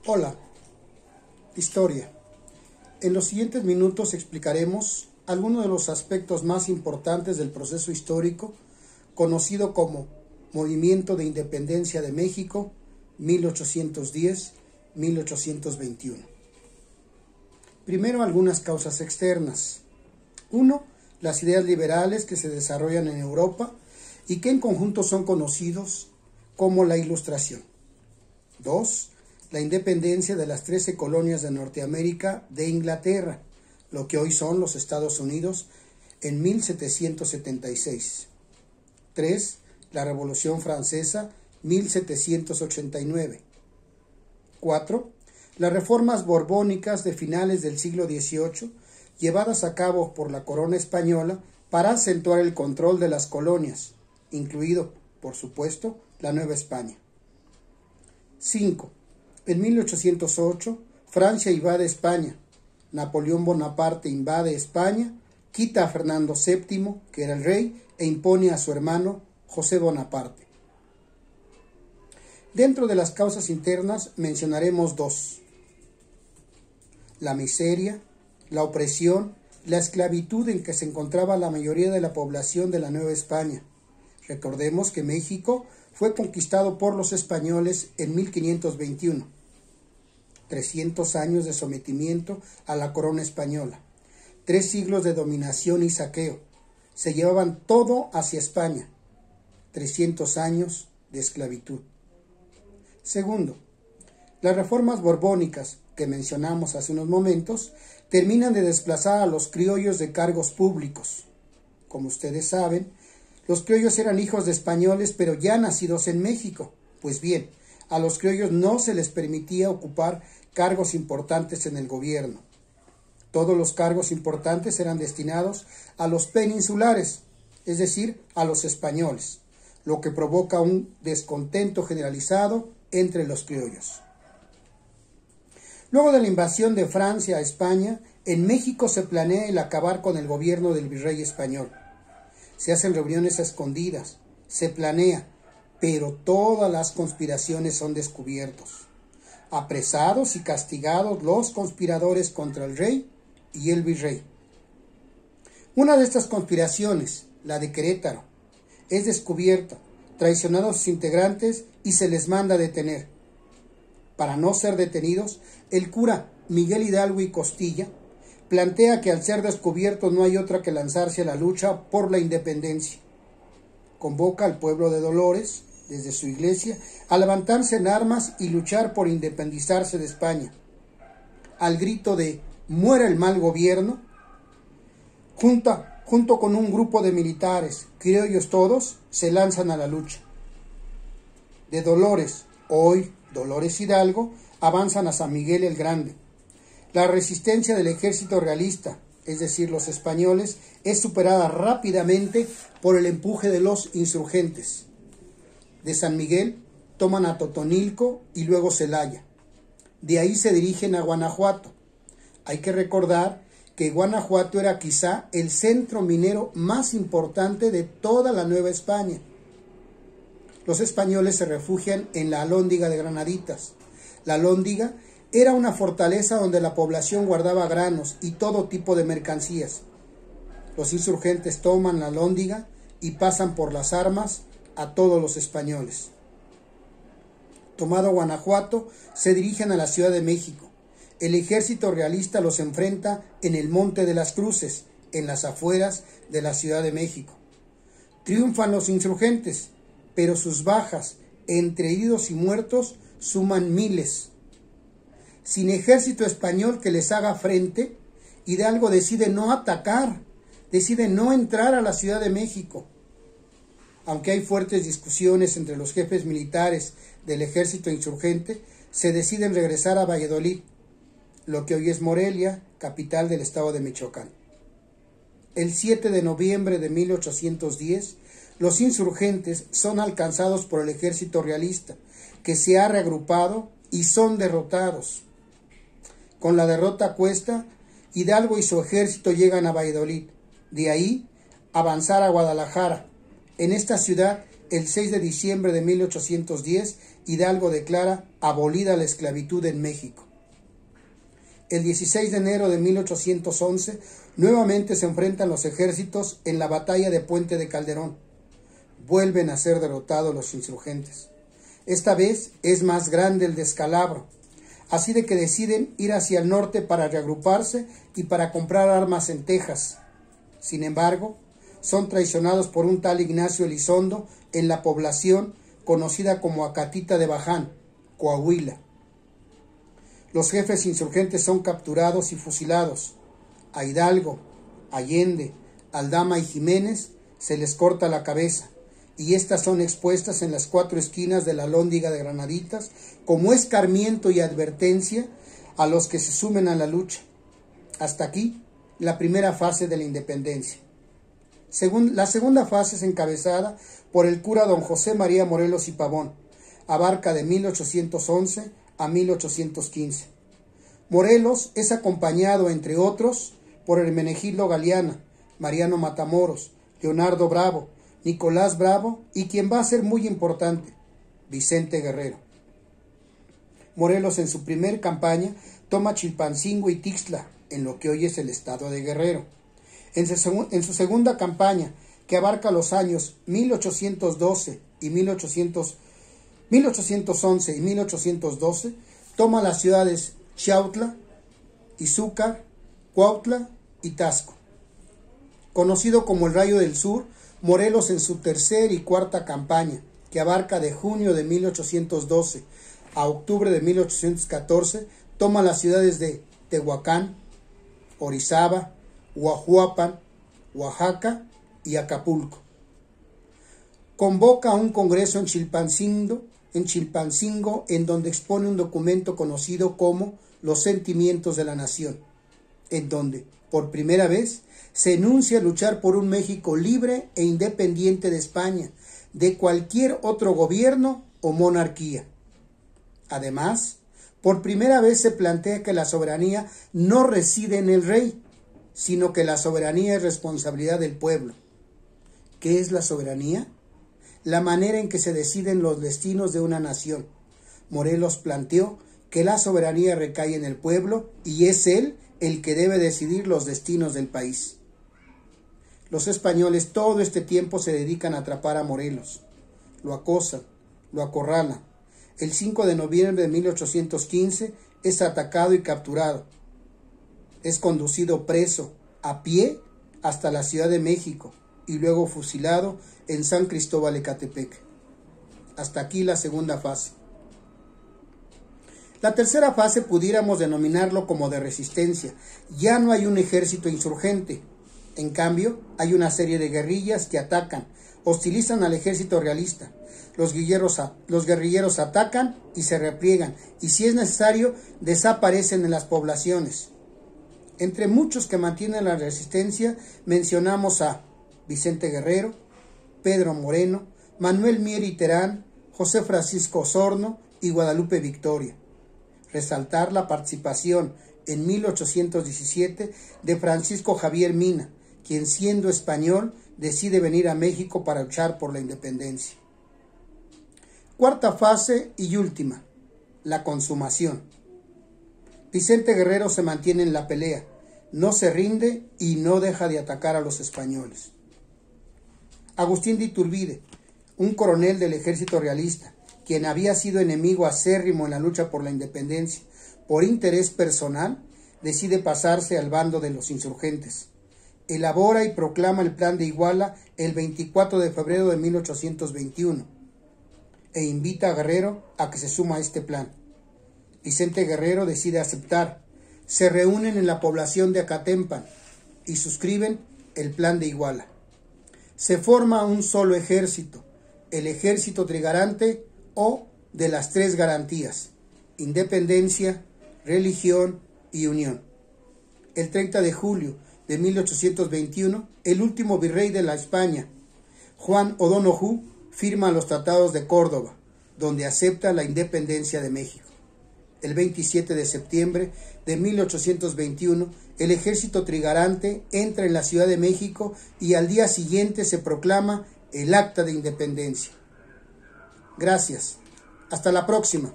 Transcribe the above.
Hola, historia. En los siguientes minutos explicaremos algunos de los aspectos más importantes del proceso histórico conocido como Movimiento de Independencia de México 1810-1821. Primero, algunas causas externas. 1. Las ideas liberales que se desarrollan en Europa y que en conjunto son conocidos como la Ilustración. 2. La independencia de las 13 colonias de Norteamérica de Inglaterra, lo que hoy son los Estados Unidos, en 1776. 3. La Revolución Francesa, 1789. 4. Las reformas borbónicas de finales del siglo XVIII, llevadas a cabo por la corona española para acentuar el control de las colonias, incluido, por supuesto, la Nueva España. 5. En 1808, Francia invade España. Napoleón Bonaparte invade España, quita a Fernando VII, que era el rey, e impone a su hermano José Bonaparte. Dentro de las causas internas mencionaremos dos: la miseria, la opresión, la esclavitud en que se encontraba la mayoría de la población de la Nueva España. Recordemos que México fue conquistado por los españoles en 1521. 300 años de sometimiento a la corona española. 3 siglos de dominación y saqueo. Se llevaban todo hacia España. 300 años de esclavitud. Segundo, las reformas borbónicas que mencionamos hace unos momentos terminan de desplazar a los criollos de cargos públicos. Como ustedes saben, los criollos eran hijos de españoles pero ya nacidos en México. Pues bien, a los criollos no se les permitía ocupar cargos importantes en el gobierno. Todos los cargos importantes eran destinados a los peninsulares, es decir, a los españoles, lo que provoca un descontento generalizado entre los criollos. Luego de la invasión de Francia a España, en México se planea el acabar con el gobierno del virrey español. Se hacen reuniones a escondidas, se planea, pero todas las conspiraciones son descubiertos. Apresados y castigados los conspiradores contra el rey y el virrey. Una de estas conspiraciones, la de Querétaro, es descubierta, traicionados sus integrantes y se les manda a detener. Para no ser detenidos, el cura Miguel Hidalgo y Costilla plantea que al ser descubiertos no hay otra que lanzarse a la lucha por la independencia. Convoca al pueblo de Dolores, desde su iglesia, a levantarse en armas y luchar por independizarse de España. Al grito de «¡Muera el mal gobierno!», junto con un grupo de militares, criollos todos, se lanzan a la lucha. De Dolores, hoy Dolores Hidalgo, avanzan a San Miguel el Grande. La resistencia del ejército realista, es decir, los españoles, es superada rápidamente por el empuje de los insurgentes. De San Miguel toman a Totonilco y luego Celaya. De ahí se dirigen a Guanajuato. Hay que recordar que Guanajuato era quizá el centro minero más importante de toda la Nueva España. Los españoles se refugian en la Alhóndiga de Granaditas. La Alhóndiga era una fortaleza donde la población guardaba granos y todo tipo de mercancías. Los insurgentes toman la Alhóndiga y pasan por las armas a todos los españoles. Tomado Guanajuato, se dirigen a la Ciudad de México. El ejército realista los enfrenta en el Monte de las Cruces, en las afueras de la Ciudad de México. Triunfan los insurgentes, pero sus bajas, entre heridos y muertos, suman miles. Sin ejército español que les haga frente, Hidalgo decide no atacar, decide no entrar a la Ciudad de México. Aunque hay fuertes discusiones entre los jefes militares del ejército insurgente, se deciden regresar a Valladolid, lo que hoy es Morelia, capital del estado de Michoacán. El 7 de noviembre de 1810, los insurgentes son alcanzados por el ejército realista, que se ha reagrupado y son derrotados. Con la derrota a cuesta, Hidalgo y su ejército llegan a Valladolid. De ahí, avanzar a Guadalajara. En esta ciudad, el 6 de diciembre de 1810, Hidalgo declara abolida la esclavitud en México. El 16 de enero de 1811, nuevamente se enfrentan los ejércitos en la batalla de Puente de Calderón. Vuelven a ser derrotados los insurgentes. Esta vez es más grande el descalabro, así de que deciden ir hacia el norte para reagruparse y para comprar armas en Texas. Sin embargo, son traicionados por un tal Ignacio Elizondo en la población conocida como Acatita de Baján, Coahuila. Los jefes insurgentes son capturados y fusilados. A Hidalgo, Allende, Aldama y Jiménez se les corta la cabeza, y estas son expuestas en las 4 esquinas de la Alhóndiga de Granaditas como escarmiento y advertencia a los que se sumen a la lucha. Hasta aquí la primera fase de la independencia. La segunda fase es encabezada por el cura don José María Morelos y Pavón. Abarca de 1811 a 1815. Morelos es acompañado, entre otros, por Hermenegildo Galeana, Mariano Matamoros, Leonardo Bravo, Nicolás Bravo y quien va a ser muy importante, Vicente Guerrero. Morelos en su primer campaña toma Chilpancingo y Tixla, en lo que hoy es el estado de Guerrero. En su segunda campaña, que abarca los años 1811 y 1812, toma las ciudades Chiautla, Izúcar, Cuautla y Tasco. Conocido como el Rayo del Sur, Morelos en su tercera y cuarta campaña, que abarca de junio de 1812 a octubre de 1814, toma las ciudades de Tehuacán, Orizaba, Huajuapan, Oaxaca y Acapulco. Convoca a un congreso en Chilpancingo, en donde expone un documento conocido como Los Sentimientos de la Nación, en donde, por primera vez, se enuncia luchar por un México libre e independiente de España, de cualquier otro gobierno o monarquía. Además, por primera vez se plantea que la soberanía no reside en el rey, sino que la soberanía es responsabilidad del pueblo. ¿Qué es la soberanía? La manera en que se deciden los destinos de una nación. Morelos planteó que la soberanía recae en el pueblo y es él el que debe decidir los destinos del país. Los españoles todo este tiempo se dedican a atrapar a Morelos. Lo acosan, lo acorralan. El 5 de noviembre de 1815 es atacado y capturado. Es conducido preso a pie hasta la Ciudad de México y luego fusilado en San Cristóbal Ecatepec. Hasta aquí la segunda fase. La tercera fase pudiéramos denominarlo como de resistencia. Ya no hay un ejército insurgente. En cambio, hay una serie de guerrillas que atacan, hostilizan al ejército realista. Los guerrilleros atacan y se repliegan, y si es necesario, desaparecen en las poblaciones. Entre muchos que mantienen la resistencia, mencionamos a Vicente Guerrero, Pedro Moreno, Manuel Mier y Terán, José Francisco Osorno y Guadalupe Victoria. Resaltar la participación en 1817 de Francisco Javier Mina, quien siendo español decide venir a México para luchar por la independencia. Cuarta fase y última, la consumación. Vicente Guerrero se mantiene en la pelea, no se rinde y no deja de atacar a los españoles. Agustín de Iturbide, un coronel del ejército realista, quien había sido enemigo acérrimo en la lucha por la independencia, por interés personal, decide pasarse al bando de los insurgentes. Elabora y proclama el Plan de Iguala el 24 de febrero de 1821 e invita a Guerrero a que se suma a este plan. Vicente Guerrero decide aceptar. Se reúnen en la población de Acatempan y suscriben el Plan de Iguala. Se forma un solo ejército, el Ejército Trigarante o de las tres garantías: independencia, religión y unión. El 30 de julio de 1821, el último virrey de la España, Juan O'Donoghue, firma los tratados de Córdoba, donde acepta la independencia de México. El 27 de septiembre de 1821, el ejército trigarante entra en la Ciudad de México y al día siguiente se proclama el Acta de Independencia. Gracias. Hasta la próxima.